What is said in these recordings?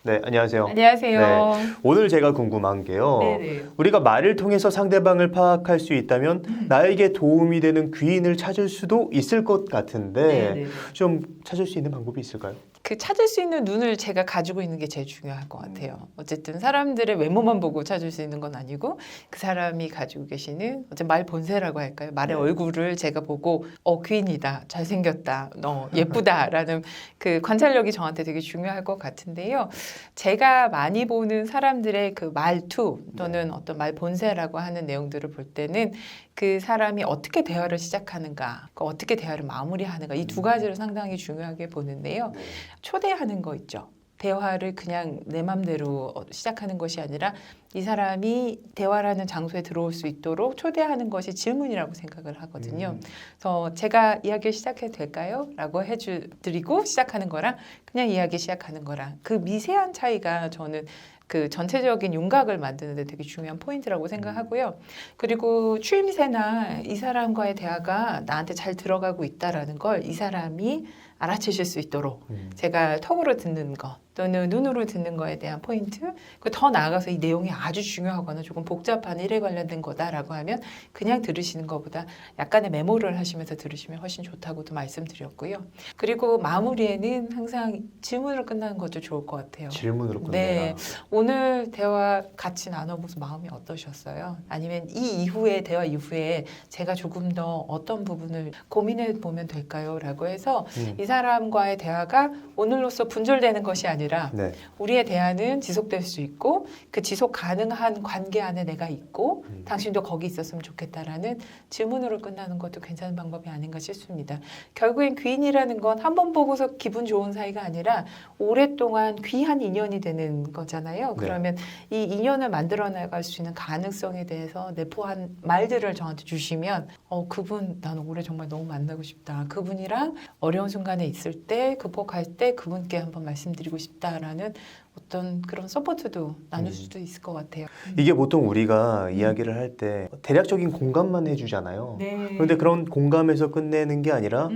네, 안녕하세요. 안녕하세요. 네, 오늘 제가 궁금한 게요. 네네. 우리가 말을 통해서 상대방을 파악할 수 있다면 나에게 도움이 되는 귀인을 찾을 수도 있을 것 같은데 네네네. 좀 찾을 수 있는 방법이 있을까요? 그 찾을 수 있는 눈을 제가 가지고 있는 게 제일 중요할 것 같아요. 어쨌든 사람들의 외모만 보고 찾을 수 있는 건 아니고 그 사람이 가지고 계시는 어쨌든 말 본세라고 할까요? 말의 네. 얼굴을 제가 보고 귀인이다, 잘생겼다, 너 예쁘다라는 그 관찰력이 저한테 되게 중요할 것 같은데요. 제가 많이 보는 사람들의 그 말투 또는 어떤 말 본세라고 하는 내용들을 볼 때는 그 사람이 어떻게 대화를 시작하는가, 어떻게 대화를 마무리하는가 이 두 가지를 상당히 중요하게 보는데요. 초대하는 거 있죠. 대화를 그냥 내 맘대로 시작하는 것이 아니라 이 사람이 대화라는 장소에 들어올 수 있도록 초대하는 것이 질문이라고 생각을 하거든요. 그래서 제가 이야기를 시작해도 될까요? 라고 해드리고 시작하는 거랑 그냥 이야기 시작하는 거랑 그 미세한 차이가 저는 그 전체적인 윤곽을 만드는 데 되게 중요한 포인트라고 생각하고요. 그리고 추임새나 이 사람과의 대화가 나한테 잘 들어가고 있다라는 걸 이 사람이 알아채실 수 있도록 제가 턱으로 듣는 거 또는 눈으로 듣는 거에 대한 포인트 그리고 더 나아가서 이 내용이 아주 중요하거나 조금 복잡한 일에 관련된 거다라고 하면 그냥 들으시는 것보다 약간의 메모를 하시면서 들으시면 훨씬 좋다고도 말씀드렸고요. 그리고 마무리에는 항상 질문으로 끝나는 것도 좋을 것 같아요. 질문으로 끝내라. 네. 오늘 대화 같이 나눠보면서 마음이 어떠셨어요? 아니면 이 이후에 대화 이후에 제가 조금 더 어떤 부분을 고민해 보면 될까요? 라고 해서 이 사람과의 대화가 오늘로써 분절되는 것이 아니라 네. 우리의 대화는 지속될 수 있고 그 지속 가능한 관계 안에 내가 있고 당신도 거기 있었으면 좋겠다라는 질문으로 끝나는 것도 괜찮은 방법이 아닌가 싶습니다. 결국엔 귀인이라는 건 한 번 보고서 기분 좋은 사이가 아니라 오랫동안 귀한 인연이 되는 거잖아요. 네. 그러면 이 인연을 만들어 나갈 수 있는 가능성에 대해서 내포한 말들을 저한테 주시면 그분 나는 올해 정말 너무 만나고 싶다. 그분이랑 어려운 순간에 있을 때 극복할 때 그분께 한번 말씀드리고 싶다라는 어떤 그런 서포트도 나눌 수도 있을 것 같아요. 이게 보통 우리가 이야기를 할 때 대략적인 공감만 해주잖아요. 네. 그런데 그런 공감에서 끝내는 게 아니라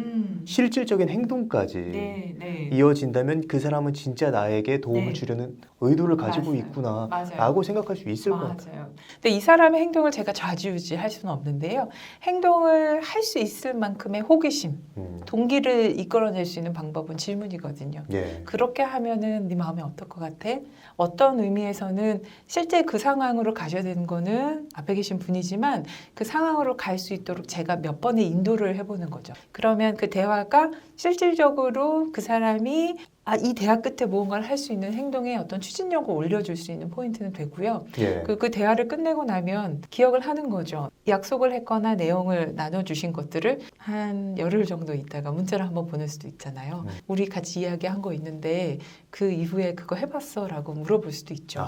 실질적인 행동까지 네. 이어진다면 그 사람은 진짜 나에게 도움을 네. 주려는 의도를 가지고 맞아요. 있구나 맞아요. 라고 생각할 수 있을 것 같아요. 맞아요. 근데 이 사람의 행동을 제가 좌지우지 할 수는 없는데요. 행동을 할 수 있을 만큼의 호기심, 동기를 이끌어낼 수 있는 방법은 질문이거든요. 예. 그렇게 하면은 네 마음이 어떨 것 같아? 어떤 의미에서는 실제 그 상황으로 가셔야 되는 거는 앞에 계신 분이지만 그 상황으로 갈 수 있도록 제가 몇 번의 인도를 해보는 거죠. 그러면 그 대화가 실질적으로 그 사람이 이 대화 끝에 무언가를 할 수 있는 행동에 어떤 추진력을 올려줄 수 있는 포인트는 되고요. 예. 그 대화를 끝내고 나면 기억을 하는 거죠. 약속을 했거나 내용을 나눠주신 것들을 한 열흘 정도 있다가 문자를 한번 보낼 수도 있잖아요. 우리 같이 이야기한 거 있는데 그 이후에 그거 해봤어? 라고 물어볼 수도 있죠.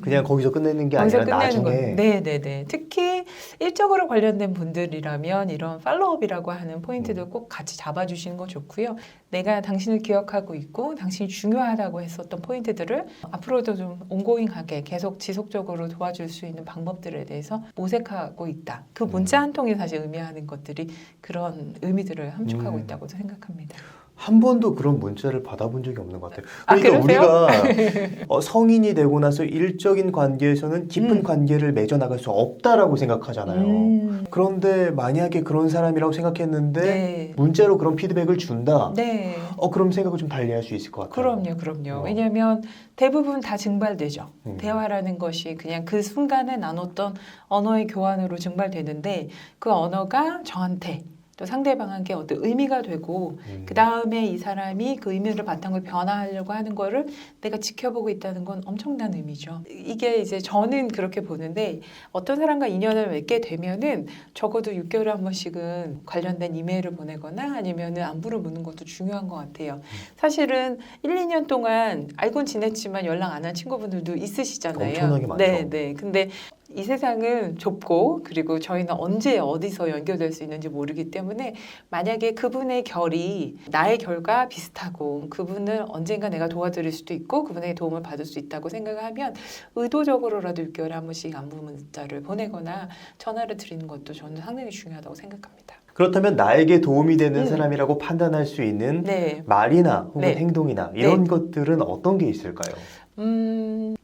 그냥 거기서 끝내는 게 거기서 아니라 끝내는 나중에 거. 네네네. 특히 일적으로 관련된 분들이라면 이런 팔로업이라고 하는 포인트도 꼭 같이 잡아주시는 거 좋고요. 내가 당신을 기억하고 있고 당신이 중요하다고 했었던 포인트들을 앞으로도 좀 온고잉하게 계속 지속적으로 도와줄 수 있는 방법들에 대해서 모색하고 있다. 그 문자 한 통이 사실 의미하는 것들이 그런 의미들을 함축하고 있다고 생각합니다. 한 번도 그런 문자를 받아본 적이 없는 것 같아요. 아, 그러니까 그러세요? 우리가 성인이 되고 나서 일적인 관계에서는 깊은 관계를 맺어나갈 수 없다라고 생각하잖아요. 그런데 만약에 그런 사람이라고 생각했는데 네. 문자로 그런 피드백을 준다? 네. 그럼 생각을 좀 달리 할 수 있을 것 같아요. 그럼요. 왜냐하면 대부분 다 증발되죠. 음. 대화라는 것이 그냥 그 순간에 나눴던 언어의 교환으로 증발되는데 그 언어가 저한테 또 상대방에게 어떤 의미가 되고 그 다음에 이 사람이 그 의미를 바탕으로 변화하려고 하는 거를 내가 지켜보고 있다는 건 엄청난 의미죠. 이게 이제 저는 그렇게 보는데 어떤 사람과 인연을 맺게 되면은 적어도 6개월에 한 번씩은 관련된 이메일을 보내거나 아니면은 안부를 묻는 것도 중요한 것 같아요. 사실은 1, 2년 동안 알고는 지냈지만 연락 안 한 친구분들도 있으시잖아요. 엄청나게 많죠. 네. 근데 이 세상은 좁고 그리고 저희는 언제 어디서 연결될 수 있는지 모르기 때문에 만약에 그분의 결이 나의 결과 비슷하고 그분을 언젠가 내가 도와드릴 수도 있고 그분의 도움을 받을 수 있다고 생각하면 의도적으로라도 6개월에 한 번씩 안부 문자를 보내거나 전화를 드리는 것도 저는 상당히 중요하다고 생각합니다. 그렇다면 나에게 도움이 되는 음. 사람이라고 판단할 수 있는 네. 말이나 혹은 네. 행동이나 이런 것들은 어떤 게 있을까요?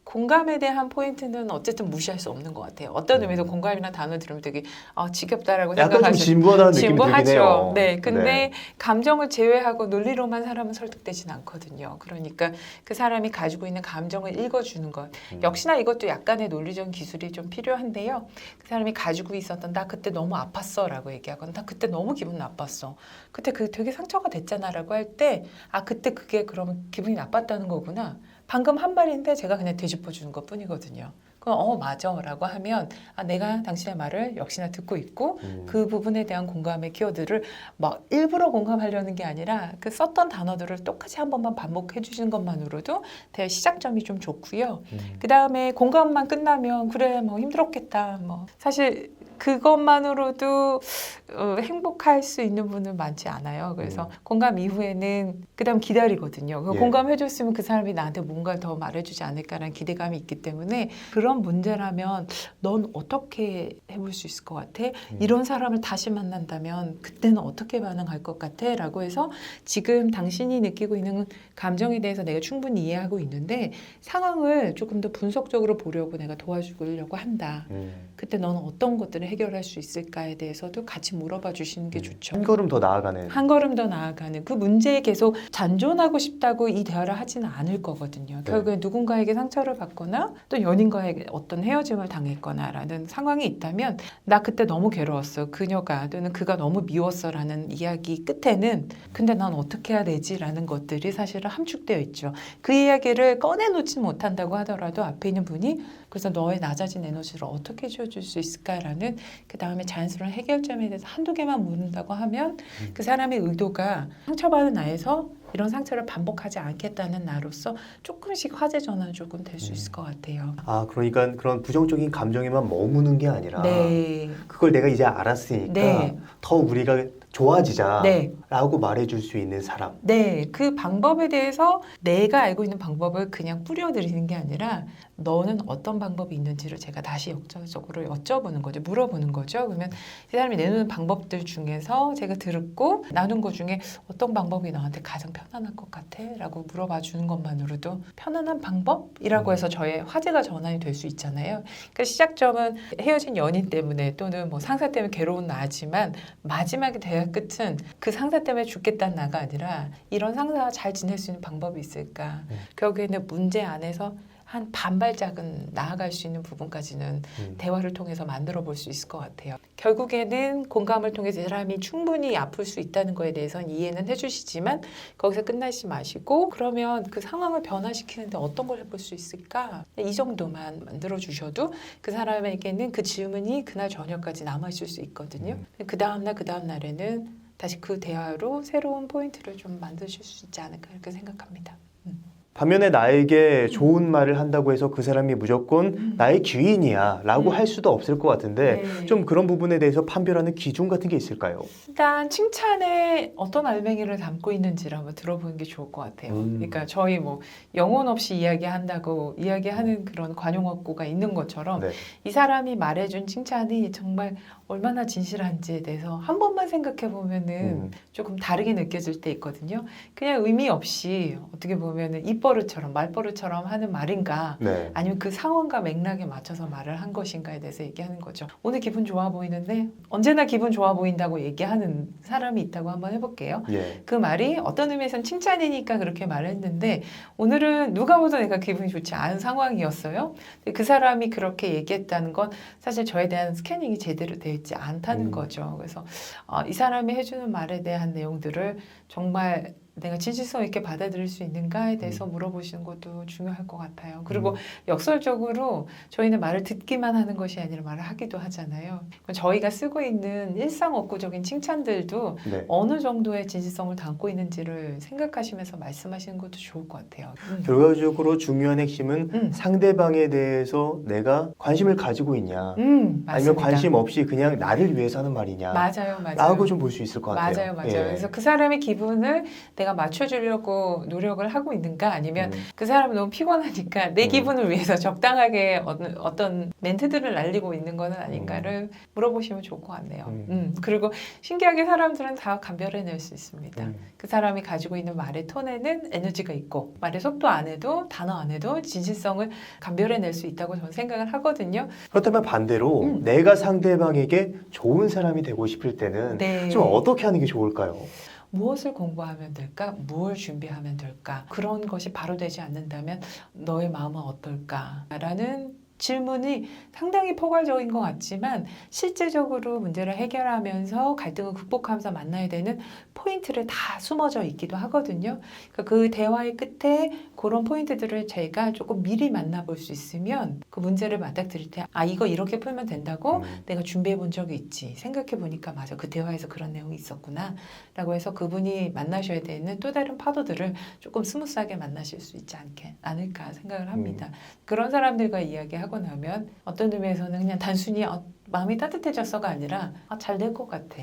공감에 대한 포인트는 어쨌든 무시할 수 없는 것 같아요. 어떤 의미에서 공감이라는 단어 들으면 되게 지겹다라고 약간 좀 생각하시는 진부하다는 느낌이 들긴 진부하죠. 해요. 네, 근데 감정을 제외하고 논리로만 사람은 설득되진 않거든요. 그러니까 그 사람이 가지고 있는 감정을 읽어주는 것. 역시나 이것도 약간의 논리적인 기술이 좀 필요한데요. 그 사람이 가지고 있었던 나 그때 너무 아팠어라고 얘기하거나 나 그때 너무 기분 나빴어. 그때 그 되게 상처가 됐잖아라고 할 때 그때 그게 그러면 기분이 나빴다는 거구나. 방금 한 말인데 제가 그냥 되짚어 주는 것 뿐이거든요. 그럼 맞아 라고 하면 내가 당신의 말을 역시나 듣고 있고 그 부분에 대한 공감의 키워드를 막 일부러 공감하려는 게 아니라 그 썼던 단어들을 똑같이 한 번만 반복해 주시는 것만으로도 대화 시작점이 좀 좋고요. 그 다음에 공감만 끝나면 그래 뭐 힘들었겠다 뭐 사실 그것만으로도 행복할 수 있는 분은 많지 않아요. 그래서 공감 이후에는 그다음 기다리거든요. 예. 공감해줬으면 그 사람이 나한테 뭔가를 더 말해주지 않을까라는 기대감이 있기 때문에 그런 문제라면 넌 어떻게 해볼 수 있을 것 같아? 이런 사람을 다시 만난다면 그때는 어떻게 반응할 것 같아? 라고 해서 지금 당신이 느끼고 있는 감정에 대해서 내가 충분히 이해하고 있는데 상황을 조금 더 분석적으로 보려고 내가 도와주려고 한다. 그때 너는 어떤 것들을 해결할 수 있을까에 대해서도 같이 물어봐 주시는 게 좋죠. 한 걸음 더 나아가는. 한 걸음 더 나아가는 그 문제에 계속 잔존하고 싶다고 이 대화를 하지는 않을 거거든요. 결국에 누군가에게 상처를 받거나 또 연인과의 어떤 헤어짐을 당했거나라는 상황이 있다면 나 그때 너무 괴로웠어. 그녀가 또는 그가 너무 미웠어라는 이야기 끝에는 근데 난 어떻게 해야 되지라는 것들이 사실은 함축되어 있죠. 그 이야기를 꺼내놓지 못한다고 하더라도 앞에 있는 분이 그래서 너의 낮아진 에너지를 어떻게 지워줄 수 있을까라는 그 다음에 자연스러운 해결점에 대해서 한두 개만 묻는다고 하면 그 사람의 의도가 상처받은 나에서 이런 상처를 반복하지 않겠다는 나로서 조금씩 화제 전환 조금 될 수 있을 것 같아요. 그러니까 그런 부정적인 감정에만 머무는 게 아니라 네. 그걸 내가 이제 알았으니까 네. 더 우리가 좋아지자 네. 라고 말해줄 수 있는 사람. 네, 그 방법에 대해서 내가 알고 있는 방법을 그냥 뿌려드리는 게 아니라 너는 어떤 방법이 있는지를 제가 다시 역설적으로 여쭤보는 거죠. 물어보는 거죠. 그러면 이 사람이 내놓는 방법들 중에서 제가 듣고 나눈 것 중에 어떤 방법이 너한테 가장 편안할 것 같아? 라고 물어봐 주는 것만으로도 편안한 방법이라고 해서 저의 화제가 전환이 될 수 있잖아요. 그러니까 시작점은 헤어진 연인 때문에 또는 뭐 상사 때문에 괴로운 나지만 마지막에 대화 끝은 그 상사 때문에 죽겠다는 나가 아니라 이런 상사와 잘 지낼 수 있는 방법이 있을까? 결국에는 문제 안에서 한 반발짝은 나아갈 수 있는 부분까지는 대화를 통해서 만들어 볼 수 있을 것 같아요. 결국에는 공감을 통해서 사람이 충분히 아플 수 있다는 거에 대해서는 이해는 해주시지만 거기서 끝나지 마시고 그러면 그 상황을 변화시키는데 어떤 걸 해볼 수 있을까? 이 정도만 만들어 주셔도 그 사람에게는 그 질문이 그날 저녁까지 남아있을 수 있거든요. 그 다음날에는 다시 그 대화로 새로운 포인트를 좀 만드실 수 있지 않을까 이렇게 생각합니다. 반면에 나에게 좋은 말을 한다고 해서 그 사람이 무조건 나의 귀인이야 라고 할 수도 없을 것 같은데 네. 좀 그런 부분에 대해서 판별하는 기준 같은 게 있을까요? 일단 칭찬에 어떤 알맹이를 담고 있는지를 한번 들어보는 게 좋을 것 같아요. 그러니까 저희 뭐 영혼 없이 이야기한다고 이야기하는 그런 관용어구가 있는 것처럼 네. 이 사람이 말해준 칭찬이 정말 얼마나 진실한지에 대해서 한 번만 생각해 보면은 조금 다르게 느껴질 때 있거든요. 그냥 의미 없이 어떻게 보면은 입버릇처럼 말버릇처럼 하는 말인가 네. 아니면 그 상황과 맥락에 맞춰서 말을 한 것인가에 대해서 얘기하는 거죠. 오늘 기분 좋아 보이는데 언제나 기분 좋아 보인다고 얘기하는 사람이 있다고 한번 해볼게요. 예. 그 말이 어떤 의미에서는 칭찬이니까 그렇게 말했는데 오늘은 누가 봐도 내가 기분이 좋지 않은 상황이었어요. 근데 그 사람이 그렇게 얘기했다는 건 사실 저에 대한 스캐닝이 제대로 되어 있지 않다는 거죠. 그래서 이 사람이 해주는 말에 대한 내용들을 정말 내가 진실성 있게 받아들일 수 있는가에 대해서 물어보시는 것도 중요할 것 같아요. 그리고 역설적으로 저희는 말을 듣기만 하는 것이 아니라 말을 하기도 하잖아요. 저희가 쓰고 있는 일상어구적인 칭찬들도 네. 어느 정도의 진실성을 담고 있는지를 생각하시면서 말씀하시는 것도 좋을 것 같아요. 결과적으로 중요한 핵심은 상대방에 대해서 내가 관심을 가지고 있냐 아니면 맞습니다. 관심 없이 그냥 나를 위해서 하는 말이냐 맞아요. 라고 좀 볼 수 있을 것 같아요. 맞아요. 예. 그래서 그 사람의 기분을 내가 내가 맞춰주려고 노력을 하고 있는가 아니면 그 사람이 너무 피곤하니까 내 기분을 위해서 적당하게 어떤 멘트들을 날리고 있는 거는 아닌가를 물어보시면 좋을 것 같네요. 그리고 신기하게 사람들은 다 감별해낼 수 있습니다. 그 사람이 가지고 있는 말의 톤에는 에너지가 있고 말의 속도 안에도 단어 안에도 진실성을 감별해낼 수 있다고 저는 생각을 하거든요. 그렇다면 반대로 내가 상대방에게 좋은 사람이 되고 싶을 때는 네. 좀 어떻게 하는 게 좋을까요? 무엇을 공부하면 될까? 무엇을 준비하면 될까? 그런 것이 바로 되지 않는다면 너의 마음은 어떨까? 라는 질문이 상당히 포괄적인 것 같지만 실제적으로 문제를 해결하면서 갈등을 극복하면서 만나야 되는 포인트를 다 숨어져 있기도 하거든요. 그러니까 그 대화의 끝에 그런 포인트들을 제가 조금 미리 만나볼 수 있으면 그 문제를 맞닥뜨릴 때 아 이거 이렇게 풀면 된다고 내가 준비해 본 적이 있지. 생각해 보니까 맞아. 그 대화에서 그런 내용이 있었구나. 라고 해서 그분이 만나셔야 되는 또 다른 파도들을 조금 스무스하게 만나실 수 있지 않을까 생각을 합니다. 그런 사람들과 이야기하고 나면 어떤 의미에서는 그냥 단순히 마음이 따뜻해졌어가 아니라 잘 될 것 같아.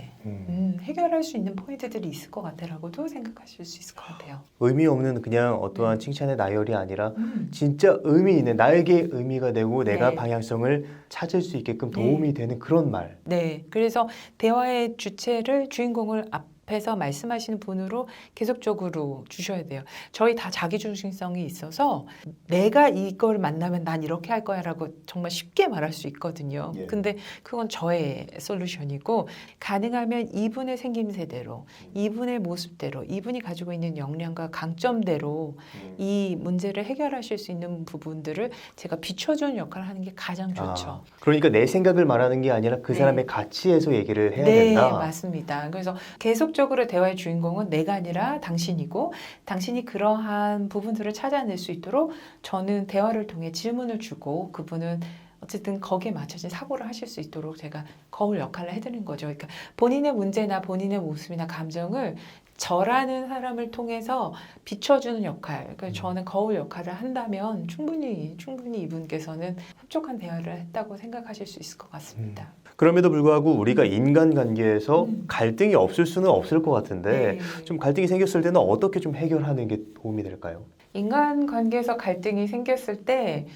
해결할 수 있는 포인트들이 있을 것 같아라고도 생각하실 수 있을 것 같아요. 의미 없는 그냥 어떠한 칭찬의 나열이 아니라 진짜 의미 있는 나에게 의미가 되고 내가 네. 방향성을 찾을 수 있게끔 도움이 되는 그런 말. 네, 그래서 대화의 주체를 주인공을 앞에서 말씀하시는 분으로 계속적으로 주셔야 돼요. 저희 다 자기중심성이 있어서 내가 이걸 만나면 난 이렇게 할 거야 라고 정말 쉽게 말할 수 있거든요. 예. 근데 그건 저의 솔루션이고 가능하면 이분의 생김새대로 이분의 모습대로 이분이 가지고 있는 역량과 강점대로 이 문제를 해결하실 수 있는 부분들을 제가 비춰주는 역할을 하는 게 가장 좋죠. 그러니까 내 생각을 말하는 게 아니라 그 네. 사람의 가치에서 얘기를 해야 네, 된다. 맞습니다. 그래서 계속적으로 대화의 주인공은 내가 아니라 당신이고 당신이 그러한 부분들을 찾아낼 수 있도록 저는 대화를 통해 질문을 주고 그분은 어쨌든 거기에 맞춰진 사고를 하실 수 있도록 제가 거울 역할을 해드리는 거죠. 그러니까 본인의 문제나 본인의 모습이나 감정을 저라는 사람을 통해서 비춰주는 역할. 그러니까 저는 거울 역할을 한다면 충분히 이분께서는 흡족한 대화를 했다고 생각하실 수 있을 것 같습니다. 그럼에도 불구하고 우리가 인간관계에서 갈등이 없을 수는 없을 것 같은데 네. 좀 갈등이 생겼을 때는 어떻게 좀 해결하는 게 도움이 될까요? 인간관계에서 갈등이 생겼을 때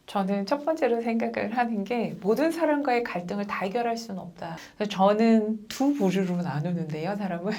저는 첫 번째로 생각을 하는 게 모든 사람과의 갈등을 다 해결할 수는 없다. 그래서 저는 두 부류로 나누는데요, 사람을.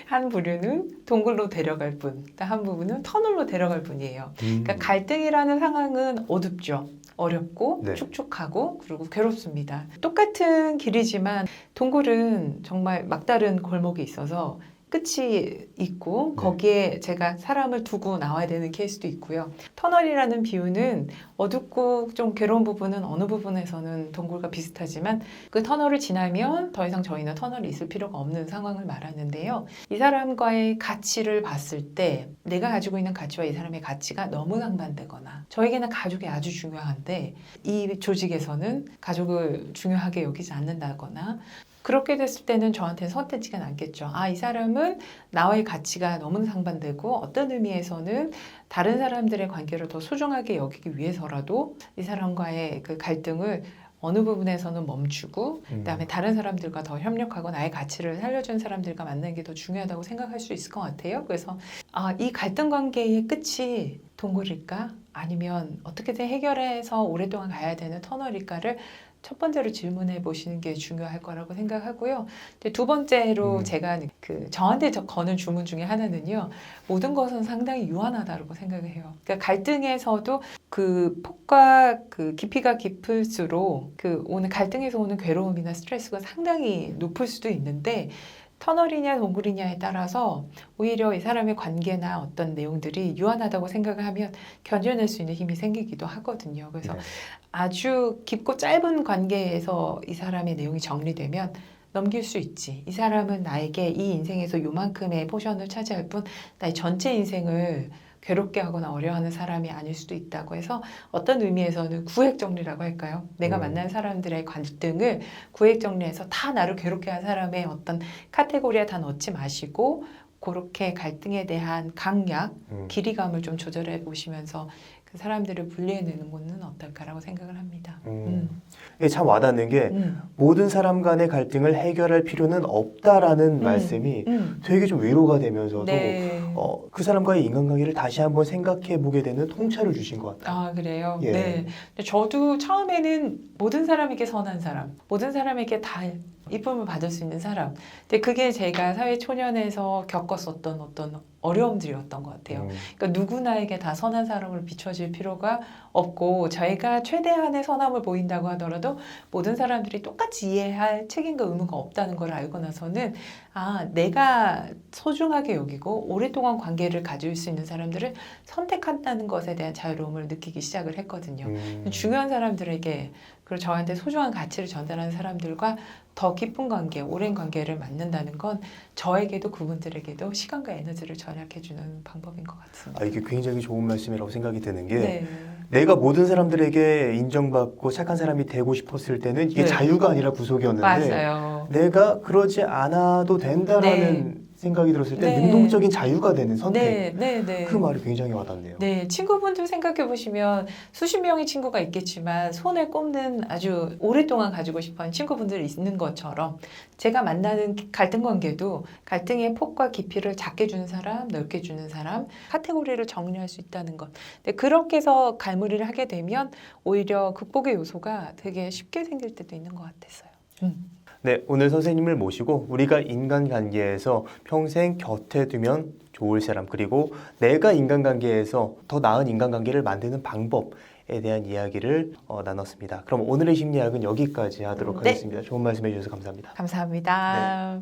한 부류는 동굴로 데려갈 분, 한 부분은 터널로 데려갈 분이에요. 그러니까 갈등이라는 상황은 어둡죠. 어렵고 네. 축축하고 그리고 괴롭습니다. 똑같은 길이지만 동굴은 정말 막다른 골목이 있어서 끝이 있고 거기에 제가 사람을 두고 나와야 되는 케이스도 있고요. 터널이라는 비유는 어둡고 좀 괴로운 부분은 어느 부분에서는 동굴과 비슷하지만 그 터널을 지나면 더 이상 저희는 터널이 있을 필요가 없는 상황을 말하는데요. 이 사람과의 가치를 봤을 때 내가 가지고 있는 가치와 이 사람의 가치가 너무 상반되거나 저에게는 가족이 아주 중요한데 이 조직에서는 가족을 중요하게 여기지 않는다거나 그렇게 됐을 때는 저한테는 선택지가 남겠죠. 이 사람은 나와의 가치가 너무 상반되고 어떤 의미에서는 다른 사람들의 관계를 더 소중하게 여기기 위해서라도 이 사람과의 그 갈등을 어느 부분에서는 멈추고 그다음에 다른 사람들과 더 협력하고 나의 가치를 살려주는 사람들과 만나는 게 더 중요하다고 생각할 수 있을 것 같아요. 그래서 이 갈등 관계의 끝이 동굴일까? 아니면 어떻게든 해결해서 오랫동안 가야 되는 터널일까를 첫 번째로 질문해 보시는 게 중요할 거라고 생각하고요. 두 번째로 제가 저한테 거는 주문 중에 하나는요. 모든 것은 상당히 유한하다고 생각을 해요. 그러니까 갈등에서도 그 폭과 그 깊이가 깊을수록 오는 갈등에서 오는 괴로움이나 스트레스가 상당히 높을 수도 있는데 터널이냐 동굴이냐에 따라서 오히려 이 사람의 관계나 어떤 내용들이 유한하다고 생각을 하면 견뎌낼 수 있는 힘이 생기기도 하거든요. 그래서 아주 깊고 짧은 관계에서 이 사람의 내용이 정리되면 넘길 수 있지. 이 사람은 나에게 이 인생에서 요만큼의 포션을 차지할 뿐 나의 전체 인생을 괴롭게 하거나 어려워하는 사람이 아닐 수도 있다고 해서 어떤 의미에서는 구획 정리라고 할까요? 내가 만난 사람들의 갈등을 구획 정리해서 다 나를 괴롭게 한 사람의 어떤 카테고리에 다 넣지 마시고 그렇게 갈등에 대한 강약, 길이감을 좀 조절해 보시면서 그 사람들을 분리해내는 것은 어떨까라고 생각을 합니다. 이게 참 와닿는 게 모든 사람 간의 갈등을 해결할 필요는 없다라는 말씀이 되게 좀 위로가 되면서도 네. 그 사람과의 인간관계를 다시 한번 생각해 보게 되는 통찰을 주신 것 같아요. 아, 그래요? 예. 네. 근데 저도 처음에는 모든 사람에게 선한 사람, 모든 사람에게 다 이쁨을 받을 수 있는 사람. 근데 그게 제가 사회 초년에서 겪었었던 어떤 어려움들이었던 것 같아요. 그러니까 누구나에게 다 선한 사람으로 비춰질 필요가 없고 저희가 최대한의 선함을 보인다고 하더라도 모든 사람들이 똑같이 이해할 책임과 의무가 없다는 걸 알고 나서는 내가 소중하게 여기고 오랫동안 관계를 가질 수 있는 사람들을 선택한다는 것에 대한 자유로움을 느끼기 시작을 했거든요. 중요한 사람들에게 그리고 저한테 소중한 가치를 전달하는 사람들과 더 깊은 관계, 오랜 관계를 만든다는 건 저에게도 그분들에게도 시간과 에너지를 절약해주는 방법인 것 같습니다. 이게 굉장히 좋은 말씀이라고 생각이 드는 게 네. 내가 모든 사람들에게 인정받고 착한 사람이 되고 싶었을 때는 이게 네. 자유가 아니라 구속이었는데 맞아요. 내가 그러지 않아도 된다라는 생각이 들었을 때 네. 능동적인 자유가 되는 선택. 네. 그 말이 굉장히 와닿네요. 네, 친구분들 생각해 보시면 수십 명의 친구가 있겠지만 손에 꼽는 아주 오랫동안 가지고 싶어하는 친구분들이 있는 것처럼 제가 만나는 갈등 관계도 갈등의 폭과 깊이를 작게 주는 사람, 넓게 주는 사람, 카테고리를 정리할 수 있다는 것. 근데 그렇게 해서 갈무리를 하게 되면 오히려 극복의 요소가 되게 쉽게 생길 때도 있는 것 같았어요. 네, 오늘 선생님을 모시고 우리가 인간관계에서 평생 곁에 두면 좋을 사람 그리고 내가 인간관계에서 더 나은 인간관계를 만드는 방법에 대한 이야기를 나눴습니다. 그럼 오늘의 심리학은 여기까지 하도록 네. 하겠습니다. 좋은 말씀 해주셔서 감사합니다. 감사합니다.